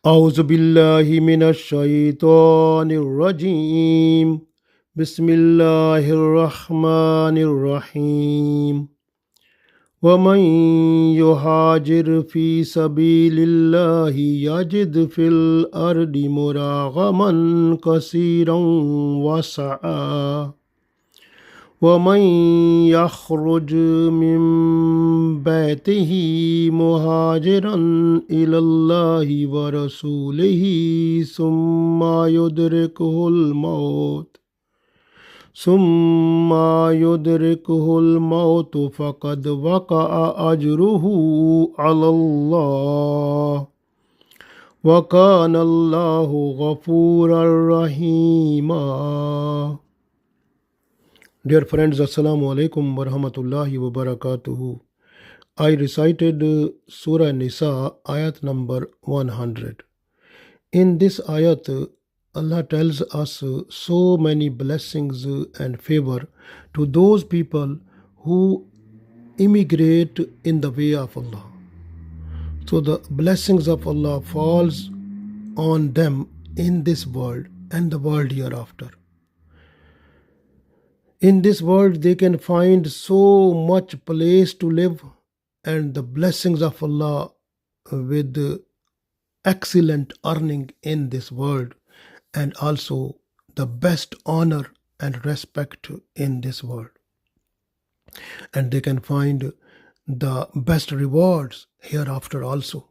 أعوذ بالله من الشيطان الرجيم بسم الله الرحمن الرحيم ومن يهاجر في سبيل الله يجد في الأرض مراغما كثيرا وسعا ومن يخرج من بيته مهاجرا إلى الله ورسوله ثم يدركه الموت فقد وقع أجره على الله وكان الله غفورا رحيما. Dear friends, Assalamu alaikum wa rahmatullahi wa barakatuhu. I recited Surah An-Nisa Ayat number 100. In this ayat, Allah tells us so many blessings and favor to those people who immigrate in the way of Allah. So the blessings of Allah falls on them in this world and the world hereafter. In this world they can find so much place to live and the blessings of Allah with excellent earning in this world and also the best honor and respect in this world. And they can find the best rewards hereafter also.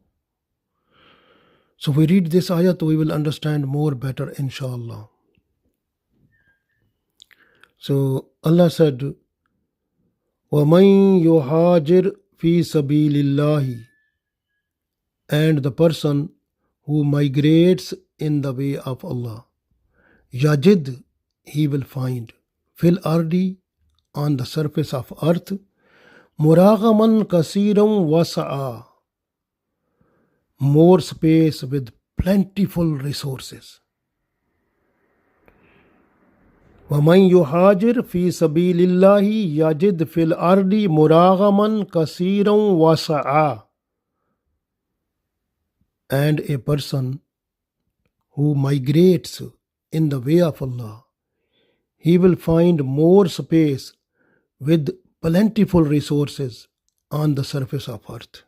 So we read this ayat, we will understand more better inshallah. So Allah said, وَمَن يُهَاجِرْ فِي سَبِيلِ اللَّهِ, and the person who migrates in the way of Allah, yajid, he will find, fil ardi, on the surface of earth, muragaman kasiran wasa'a, more space with plentiful resources. وَمَن يُهَاجِرْ فِي سَبِيلِ اللَّهِ يَجِدْ فِي الْأَرْضِ مُرَاغَمًا كَثِيرًا وَسَعًا, and a person who migrates in the way of Allah, he will find more space with plentiful resources on the surface of earth.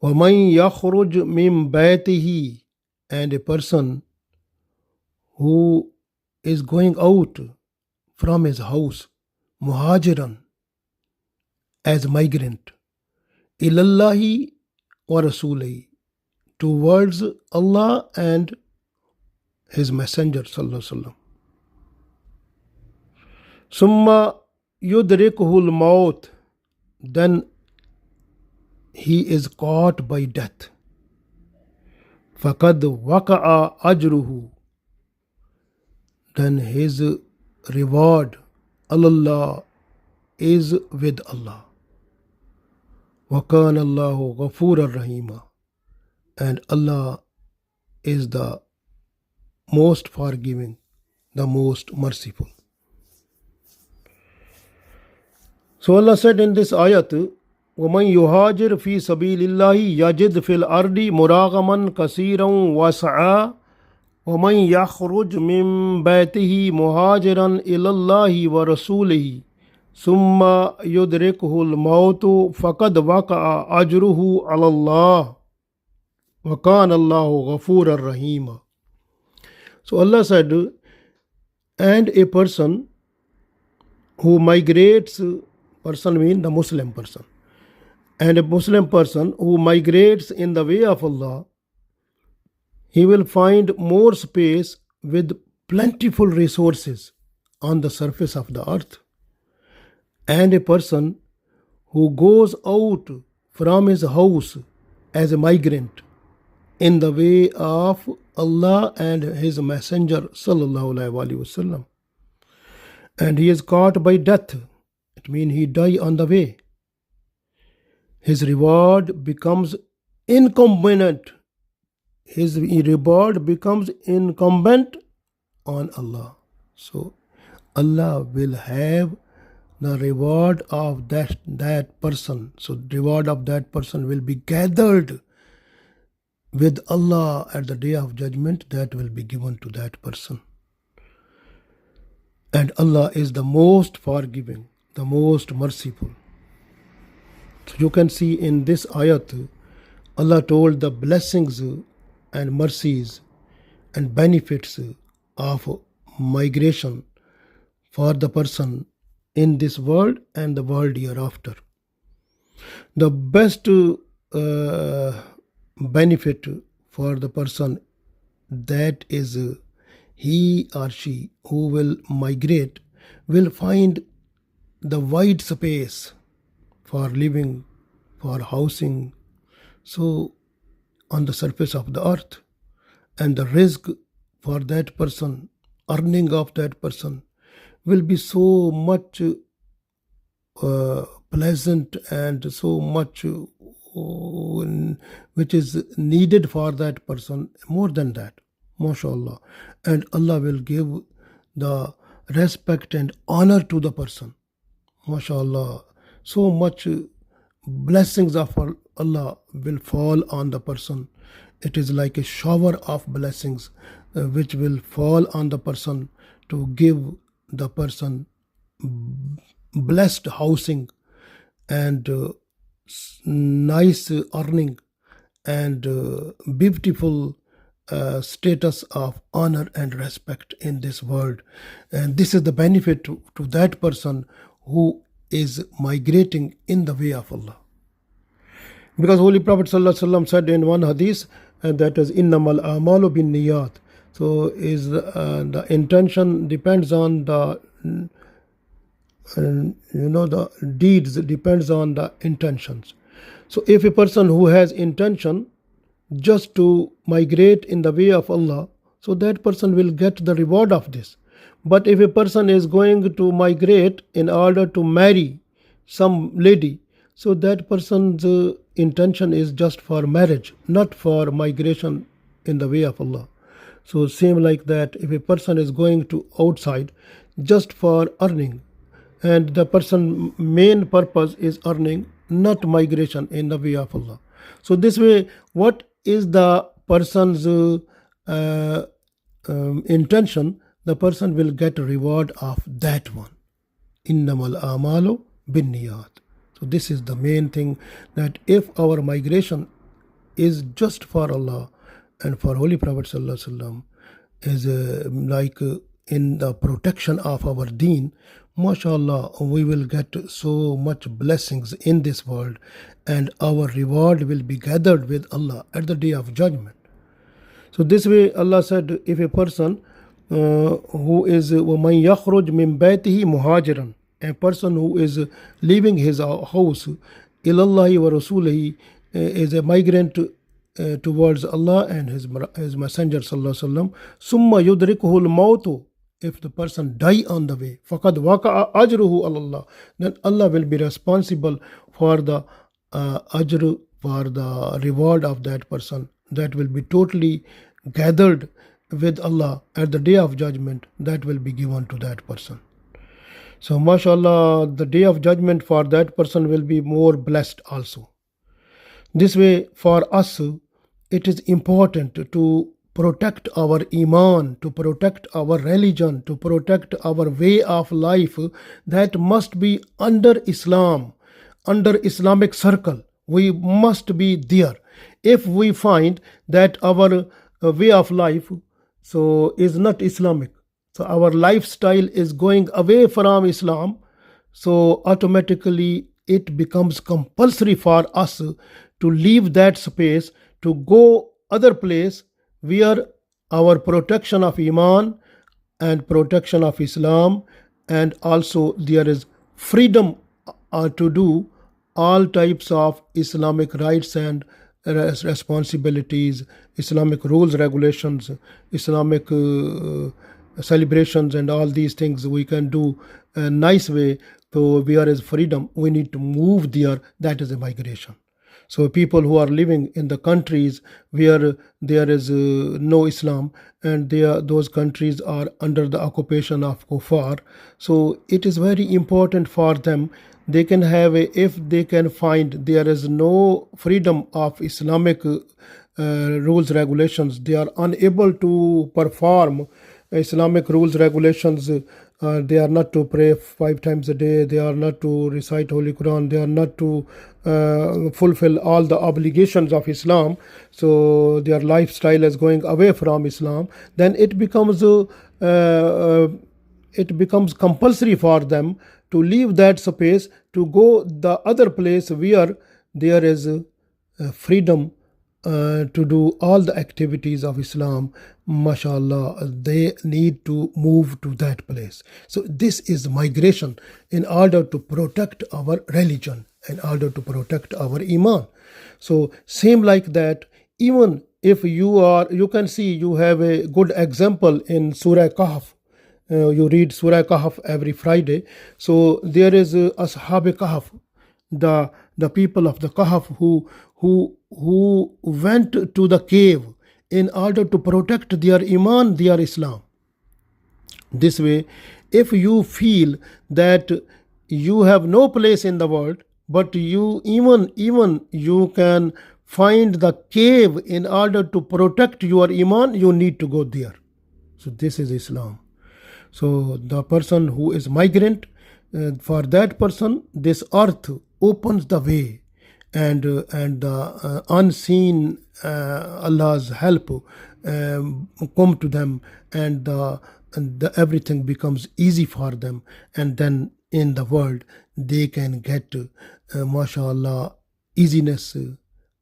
وَمَن يَخْرُجْ مِن بَيْتِهِ, and a person who is going out from his house, muhajiran, as migrant, ilallahi wa rasulihi, towards Allah and his messenger sallallahu alaihi wasallam. Summa yudrikuhul maut, then he is caught by death. Faqad waqa'a ajruhu, then his reward, Allah, is with Allah. وَكَانَ اللَّهُ غَفُورًا رَحِيمًا, and Allah is the most forgiving, the most merciful. So Allah said in this ayat, وَمَن يُهَاجِرْ فِي سَبِيلِ اللَّهِ يَجِدْ فِي الْأَرْضِ مُرَاغَمًا كَثِيرًا وَسَعًا وَمَن يَخْرُجْ مِن بَيْتِهِ مُهَاجِرًا إِلَى اللَّهِ وَرَسُولِهِ ثُمَّ يُدْرِكْهُ الْمَوْتُ فَقَدْ وَقَعَ أَجْرُهُ عَلَى اللَّهِ وَكَانَ اللَّهُ غَفُورًا رَحِيمًا. So Allah said, and a person who migrates, person means the Muslim person, and a Muslim person who migrates in the way of Allah, he will find more space with plentiful resources on the surface of the earth. And a person who goes out from his house as a migrant in the way of Allah and his messenger sallallahu alaihi wasallam, and he is caught by death, it means he die on the way, his reward becomes incumbent. His reward becomes incumbent on Allah. So Allah will have the reward of that person. So the reward of that person will be gathered with Allah at the day of judgment, that will be given to that person. And Allah is the most forgiving, the most merciful. So you can see in this ayat, Allah told the blessings and mercies and benefits of migration for the person in this world and the world hereafter. The best benefit for the person, that is he or she who will migrate will find the wide space for living, for housing, so on the surface of the earth, and the risk for that person, earning of that person will be so much pleasant and so much which is needed for that person, more than that, mashallah. And Allah will give the respect and honor to the person, mashallah. So much blessings of Allah will fall on the person. It is like a shower of blessings which will fall on the person to give the person blessed housing and nice earning and beautiful status of honor and respect in this world. And this is the benefit to that person who is migrating in the way of Allah. Because Holy Prophet ﷺ said in one hadith, that is innamal a'malu bin niyat. So is the intention depends on the the deeds depends on the intentions. So if a person who has intention just to migrate in the way of Allah, so that person will get the reward of this. But if a person is going to migrate in order to marry some lady, so that person's intention is just for marriage, not for migration in the way of Allah. So same like that, if a person is going to outside just for earning, and the person's main purpose is earning, not migration in the way of Allah. So this way, what is the person's intention, the person will get a reward of that one. Innamal a'malu bin niyat. So this is the main thing, that if our migration is just for Allah and for Holy Prophet ﷺ, is like in the protection of our deen, mashallah, we will get so much blessings in this world, and our reward will be gathered with Allah at the day of judgment. So this way Allah said, if a person who is وَمَنْ يَخْرُجْ مِنْ بَيْتِهِ مُهَاجِرًا, a person who is leaving his house, ilallahi wa rasulihi, is a migrant towards Allah and his messenger sallallahu alaihi wasallam, summa yudrikuhu al-mautu, if the person die on the way, faqad waqa'a ajruhu Allah, then Allah will be responsible for the ajr, for the reward of that person, that will be totally gathered with Allah at the day of judgment, that will be given to that person. So mashallah, the day of judgment for that person will be more blessed also. This way, for us, it is important to protect our iman, to protect our religion, to protect our way of life, that must be under Islam, under Islamic circle. We must be there. If we find that our way of life so is not Islamic, so our lifestyle is going away from Islam, so automatically it becomes compulsory for us to leave that space, to go other place where our protection of Iman and protection of Islam, and also there is freedom to do all types of Islamic rights and responsibilities, Islamic rules, regulations, Islamic celebrations, and all these things we can do a nice way. So where is freedom, we need to move there. That is a migration. So people who are living in the countries where there is no Islam, and those countries are under the occupation of kuffar, so it is very important for them. They can have if they can find there is no freedom of Islamic rules, regulations. They are unable to perform Islamic rules, regulations. They are not to pray 5 times a day. They are not to recite Holy Quran. They are not to fulfill all the obligations of Islam. So their lifestyle is going away from Islam. Then it becomes compulsory for them to leave that space to go the other place where there is freedom to do all the activities of Islam. MashaAllah, they need to move to that place. So this is migration in order to protect our religion, in order to protect our iman. So same like that, even if you can see, you have a good example in Surah Kahf. You read Surah Kahf every Friday. So there is Ashab Kahf, the people of the Kahf who went to the cave in order to protect their iman, their Islam. This way, if you feel that you have no place in the world, but you even you can find the cave in order to protect your iman, you need to go there. So this is Islam. So the person who is migrant, for that person, this earth opens the way, and the unseen Allah's help come to them, and the everything becomes easy for them, and then in the world they can get mashallah easiness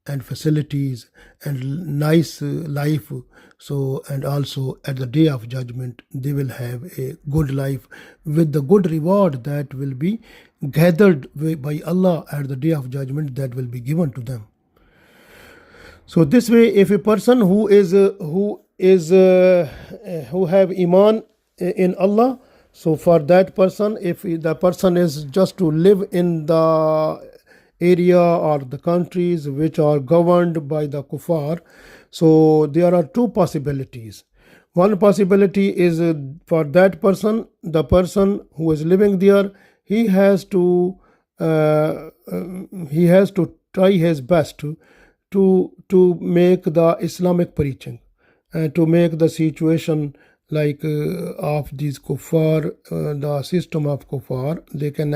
and facilities and nice life. So, and also at the day of judgment they will have a good life with the good reward that will be gathered by Allah at the day of judgment, that will be given to them. So this way, if a person who have iman in Allah, so for that person, if the person is just to live in the area or the countries which are governed by the kuffar, so there are two possibilities. One possibility is for that person, the person who is living there, he has to try his best to make the Islamic preaching and to make the situation like of these kuffar, the system of kuffar. They can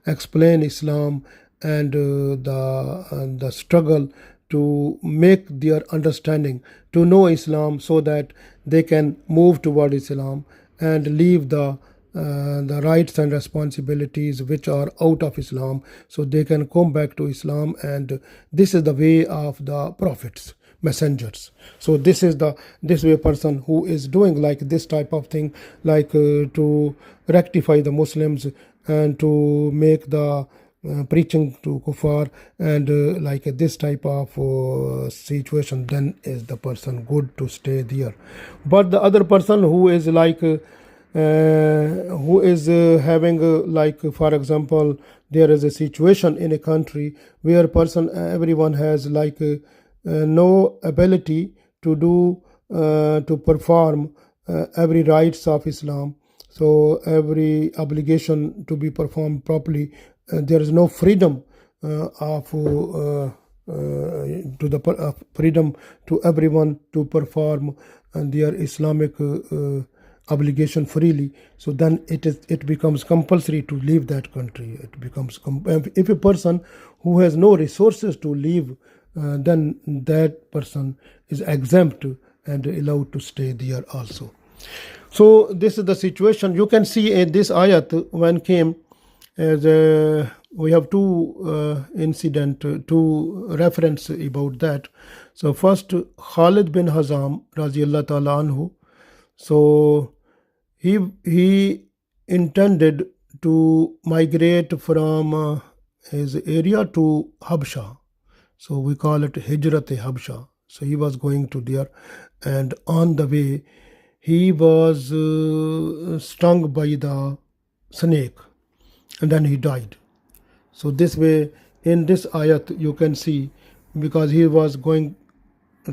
explain Islam and the struggle to make their understanding, to know Islam, so that they can move toward Islam and leave the rights and responsibilities which are out of Islam, so they can come back to Islam. And this is the way of the prophets, messengers. So this way a person who is doing like this type of thing, like to rectify the Muslims and to make the preaching to kuffar and like this type of situation, then is the person good to stay there. But the other person who is like having like, for example, there is a situation in a country where everyone has like no ability to do to perform every rights of Islam, so every obligation to be performed properly. There is no freedom freedom to everyone to perform their Islamic obligation freely. So then it becomes compulsory to leave that country. It becomes if a person who has no resources to leave, then that person is exempt and allowed to stay there also. So this is the situation. You can see in this ayat when came, as we have two reference about that. So first, Khalid bin Hazam Raziyallahu Ta'ala Anhu. So he intended to migrate from his area to Habsha. So we call it Hijrat-e Habsha. So he was going to there, and on the way he was stung by the snake, and then he died. So this way, in this ayat you can see, because he was going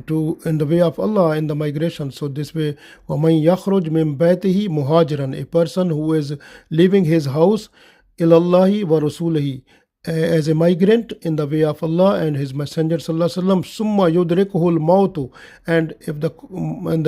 to in the way of Allah in the migration. So this way, وَمَنْ يَخْرُجْ مِنْ بَيْتِهِ مُهَاجِرًا, a person who is leaving his house, إِلَى اللَّهِ وَرَسُولِهِ, as a migrant in the way of Allah and His Messenger sallallahu alaihi wasallam, summa yudrikuhul mautu, and if the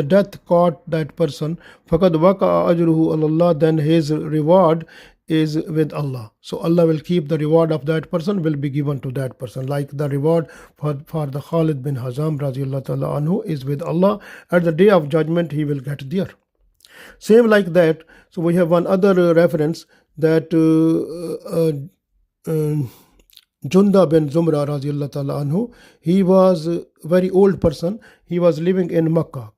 death caught that person, faqad waqa'a ajruhu Allah, then his reward is with Allah. So Allah will keep the reward of that person, will be given to that person, like the reward for the Khalid bin Hazam radiyallahu ta'ala anhu is with Allah. At the day of judgment he will get there. Same like that. So we have one other reference that Junda bin Zumra radiyallahu ta'ala anhu, he was a very old person. He was living in Makkah,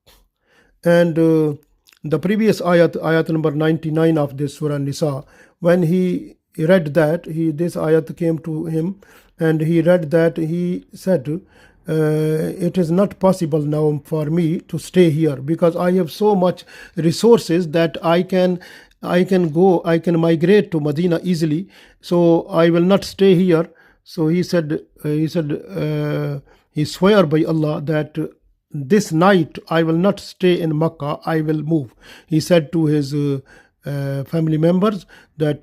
and the previous ayat number 99 of this Surah An-Nisa, when he read that, this ayat came to him and he read that, he said, it is not possible now for me to stay here because I have so much resources that I can migrate to Medina easily, so I will not stay here. So he said he swear by Allah that this night I will not stay in Makkah, I will move. He said to his family members that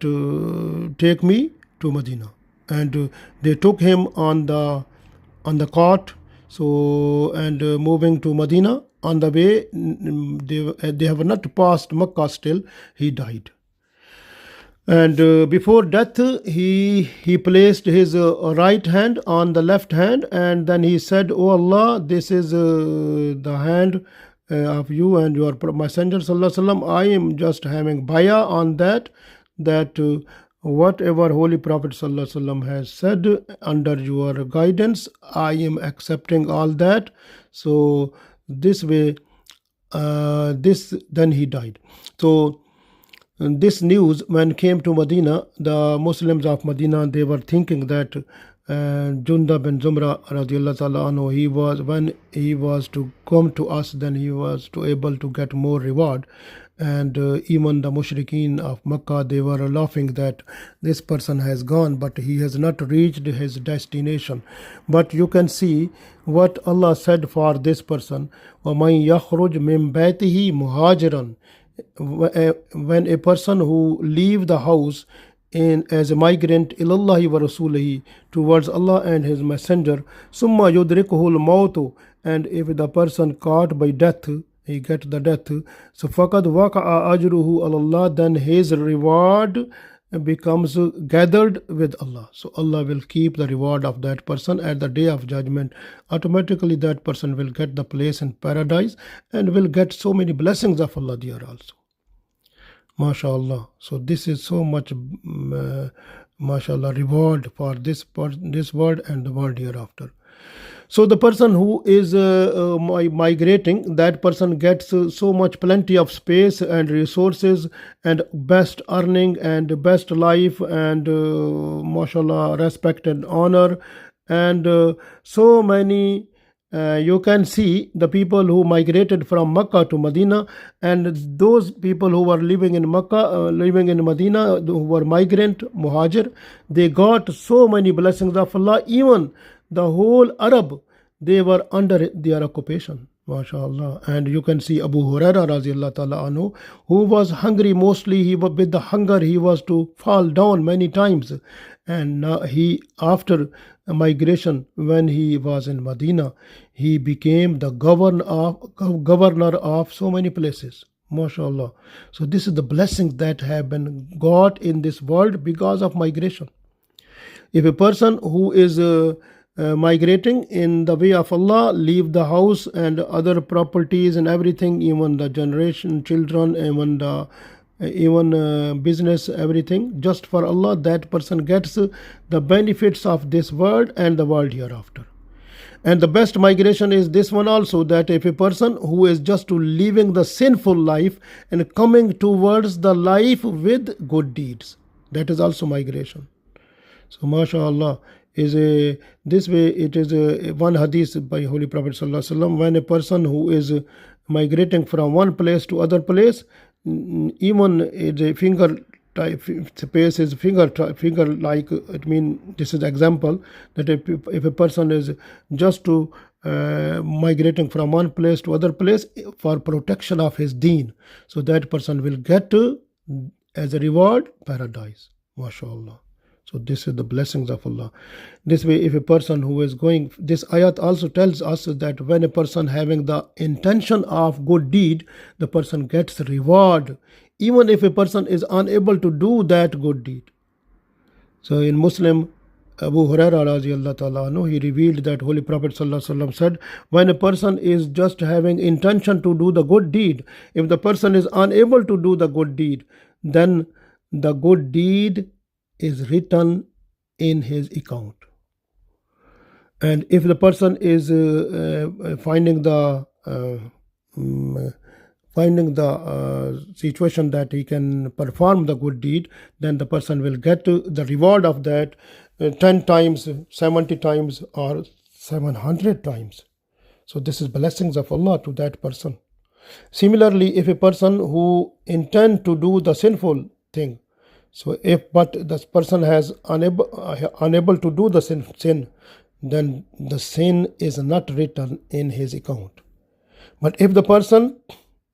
take me to Medina, and they took him on the cart. So and moving to Medina, on the way they have not passed Makkah still, he died. And before death he placed his right hand on the left hand, and then he said, "Oh Allah, this is the hand of you and your Messenger sallallahu alaihi wasallam. I am just having bayah on that whatever Holy Prophet sallallahu alaihi wasallam has said under your guidance, I am accepting all that." So this way, then he died. So this news when came to Medina, the Muslims of Medina, they were thinking that Junda bin Zumra radiallahu ta'ala anhu, when he was to come to us, then he was to able to get more reward. And even the mushrikeen of Makkah, they were laughing that this person has gone, but he has not reached his destination. But you can see what Allah said for this person, وَمَنْ يَخْرُجْ مِنْ بَيْتِهِ مُهَاجِرًا. When a person who leave the house as a migrant ilallahi wa rasulihi, towards Allah and His Messenger, summa yudrikuhul mautu, and if the person caught by death, he get the death, so faqad waqa'a ajruhu Allah, then his reward becomes gathered with Allah. So Allah will keep the reward of that person at the day of judgment. Automatically that person will get the place in paradise and will get so many blessings of Allah there also. MashaAllah. So this is so much MashaAllah reward for this world and the world hereafter. So the person who is migrating, that person gets so much plenty of space and resources and best earning and best life and mashallah respect and honor and so many. You can see the people who migrated from Makkah to Medina, and those people who were living in Makkah, living in Medina, who were migrant, muhajir, they got so many blessings of Allah. Even the whole Arab, they were under their occupation, mashallah. And you can see Abu Huraira radiyallahu ta'ala anhu, who was hungry mostly, with the hunger he was to fall down many times. And he, after migration, when he was in Medina, he became the governor of so many places, mashallah. So this is the blessings that have been got in this world because of migration. If a person who is migrating in the way of Allah, leave the house and other properties and everything, even the generation, children, even business, everything, just for Allah, that person gets the benefits of this world and the world hereafter. And the best migration is this one also, that if a person who is just living the sinful life and coming towards the life with good deeds, that is also migration. So mashallah, this way it is one hadith by Holy Prophet sallallahu alaihi wasallam, when a person who is migrating from one place to other place, even the finger type space is finger like, it means, this is example that if a person is just to migrating from one place to other place for protection of his deen, so that person will get as a reward paradise, mashallah. So this is the blessings of Allah. This way, if a person who is going, this ayat also tells us that when a person having the intention of good deed, the person gets reward, even if a person is unable to do that good deed. So in Muslim, Abu Huraira radiallahu ta'ala anhu, he revealed that Holy Prophet sallallahu alaihi wasallam said, when a person is just having intention to do the good deed, if the person is unable to do the good deed, then the good deed is written in his account. And if the person is finding the situation that he can perform the good deed, then the person will get the reward of that 10 times, 70 times, or 700 times. So this is blessings of Allah to that person. Similarly, if a person who intend to do the sinful thing, so but this person has unable to do the sin, then the sin is not written in his account. But if the person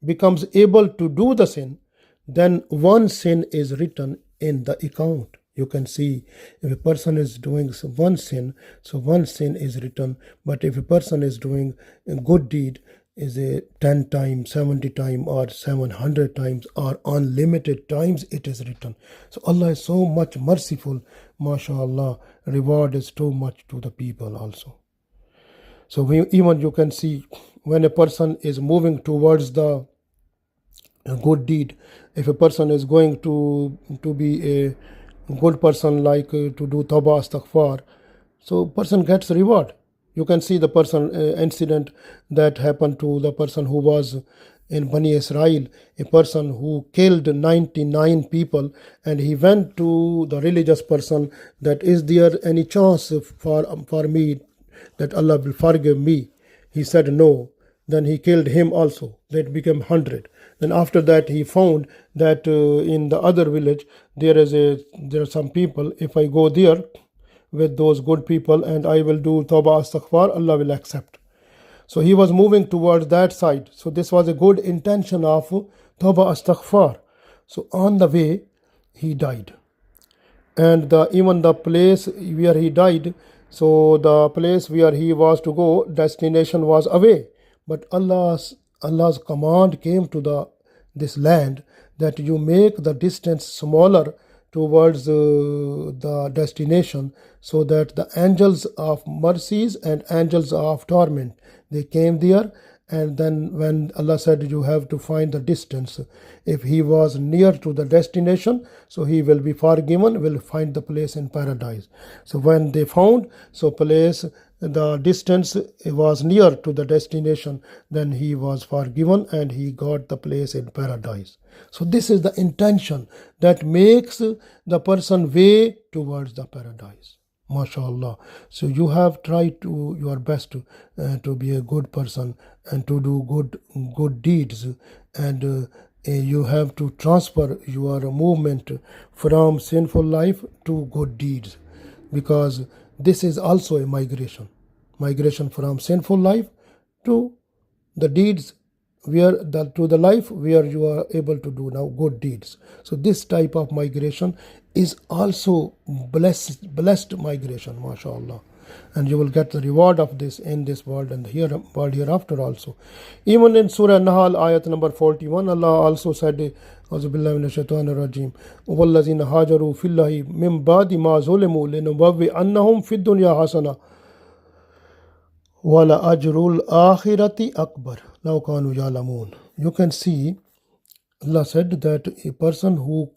becomes able to do the sin, then one sin is written in the account. You can see if a person is doing one sin, so one sin is written. But if a person is doing a good deed, is a 10 times, 70 times, or 700 times, or unlimited times it is written. So Allah is so much merciful, mashallah. Reward is too much to the people also. So even you can see when a person is moving towards the good deed, if a person is going to be a good person, like to do tawbah, astaghfar, so person gets reward. You can see the person incident that happened to the person who was in Bani Israel, a person who killed 99 people, and he went to the religious person that, is there any chance for me that Allah will forgive me? He said no. Then he killed him also. That became 100. Then after that he found that in the other village there are some people, if I go there with those good people and I will do tawbah astaghfar, Allah will accept. So he was moving towards that side. So this was a good intention of tawbah astaghfar. So on the way he died. And even the place where he died, so the place where he was to go, destination was away. But Allah's command came to this land that you make the distance smaller towards the destination, so that the angels of mercies and angels of torment, they came there. And then when Allah said you have to find the distance, if he was near to the destination, so he will be forgiven, will find the place in paradise. So when they found place, the distance was near to the destination, then he was forgiven and he got the place in paradise. So this is the intention that makes the person way towards the paradise. MashaAllah. So you have tried to your best to be a good person and to do good deeds, and you have to transfer your movement from sinful life to good deeds, because this is also a migration from sinful life to the deeds, to the life where you are able to do now good deeds. So this type of migration is also blessed migration, mashallah. And you will get the reward of this in this world and world hereafter also. Even in Surah An-Nahl ayat number 41, Allah also said, Auzubillahi minash shaitanir rajim, wallazina hajaru fillahi min ba'di ma zulimu linubawwi'annahum fid dunya hasana wala ajrul akhirati akbar law kanu ya'lamun. You can see Allah said that a person who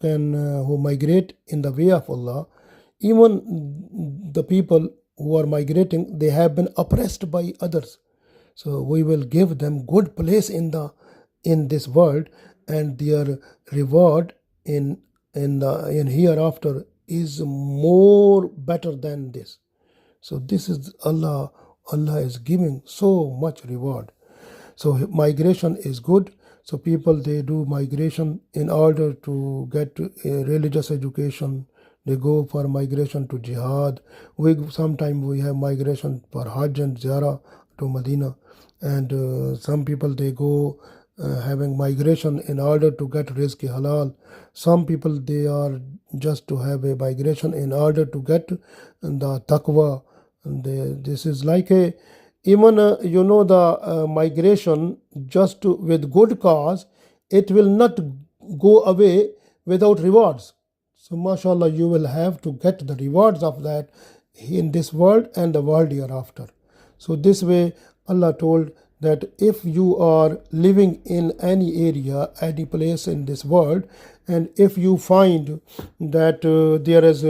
migrate in the way of Allah, even the people who are migrating, they have been oppressed by others. So we will give them good place in this world, and their reward in hereafter is more better than this. So this is Allah is giving so much reward. So migration is good. So people, they do migration in order to get a religious education. They go for migration to jihad. Sometimes we have migration for Hajj and Ziyarah to Medina. And some people, they go having migration in order to get rizq halal. Some people, they are just to have a migration in order to get the taqwa. This is like a, even the migration just with good cause, it will not go away without rewards. So mashallah, you will have to get the rewards of that in this world and the world hereafter. So this way Allah told that if you are living in any area, any place in this world, and if you find that there is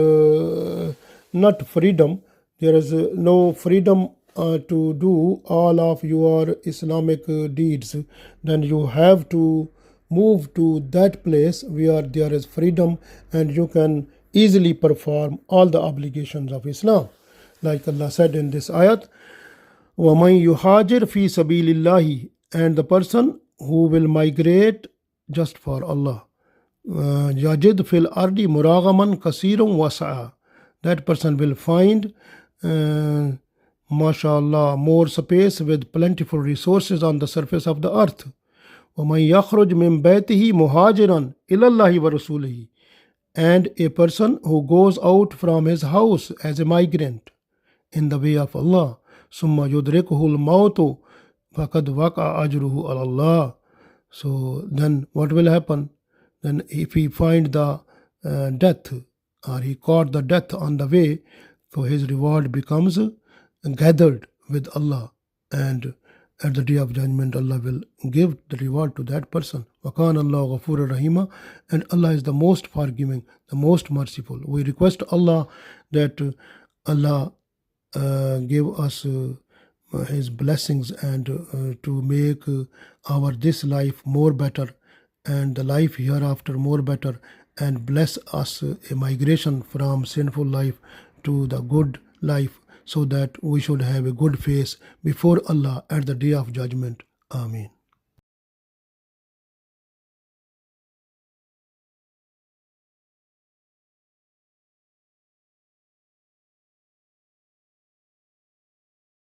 not freedom, there is no freedom to do all of your Islamic deeds, then you have to move to that place where there is freedom and you can easily perform all the obligations of Islam. Like Allah said in this ayat, وَمَنْ يُحَاجِرْ فِي سَبِيلِ اللَّهِ, and the person who will migrate just for Allah, يَجِدْ فِي الْأَرْضِ مُرَاغَمًا كَثِيرًا وَسَعًا, that person will find mashallah more space with plentiful resources on the surface of the earth. وَمَنْ يَخْرُجْ مِنْ بَيْتِهِ مُهَاجِرًا إِلَى اللَّهِ وَرَسُولِهِ, and a person who goes out from his house as a migrant in the way of Allah, ثُمَّ يُدْرِكُهُ الْمَوْتُ فَقَدْ وَقَعَ أَجْرُهُ عَلَى اللَّهِ. So then what will happen? Then if he find the death, or he caught the death on the way, so his reward becomes gathered with Allah, and at the day of judgment Allah will give the reward to that person. وَكَانَ اللَّهُ غَفُورًا رَحِيمًا, and Allah is the most forgiving, the most merciful. We request Allah that Allah give us His blessings and to make our this life more better and the life hereafter more better, and bless us a migration from sinful life to the good life, so that we should have a good face before Allah at the day of judgment. Ameen.